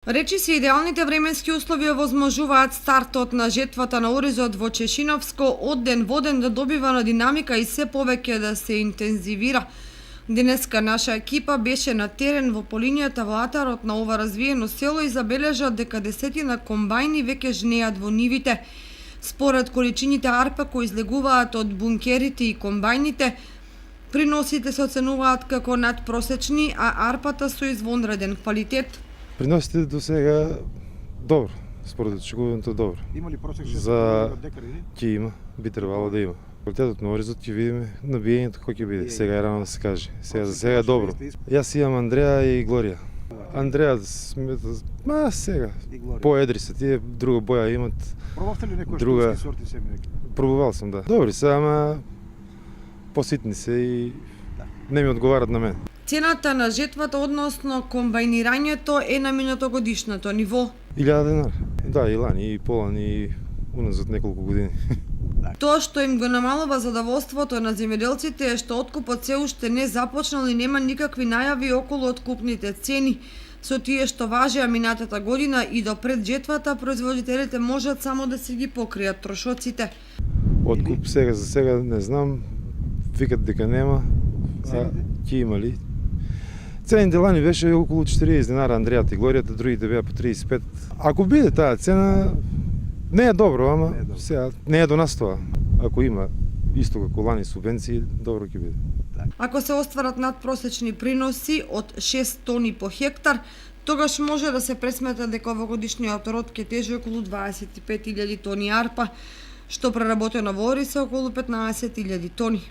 Речиси идеалните временски услови овозможуваат стартот на жетвата на оризот во Чешиновско од ден во ден да добива на динамика и се повеќе да се интензивира. Денеска наша екипа беше на терен во полинијата во атарот на ова развиено село и забележа дека десетина комбајни веќе жнеат во нивите. Според количините арпа кои излегуваат од бункерите и комбајните, приносите се оценуваат како надпросечни, а арпата со извонреден квалитет. Приносите до сега добро, според очекувањето добро. Има ли просечни За од декари? ќе има, би требало да има. Квалитетот на оризот ќе видиме, набиењето кој ќе биде. Сега е рано да се каже. За сега е добро. Јас имам Андреа и Глорија. Андреа сега поедри се тие, друга боја имат. Пробавте ли некој друга сорти семења? Пробувал сум, да. Добри се, ама поситни се и не ми одговарат на мене. Цената на жетвата, односно комбајнирањето, е на минатогодишното ниво. 1000 денар. Да, и лани, и полани, и уназад неколку години. Тоа што им го намалува задоволството на земјоделците е што откупот се уште не започнал и нема никакви најави околу откупните цени. Со тие што важеа минатата година и до пред жетвата, производителите можат само да си ги покријат трошоците. Откуп сега за сега не знам, викат дека нема, а ќе има ли? Цените лани беше околу 40 денара Андрејата и Глоријата, другите беа по 35. Ако биде таа цена, не е добро, ама сега не е до нас тоа. Ако има исто како лани субвенции, добро ќе биде. Ако се остварат надпросечни приноси од 6 тони по хектар, тогаш може да се пресмета дека овогодишниот род ќе тежи околу 25.000 тони арпа, што преработено во ориз е околу 15.000 тони.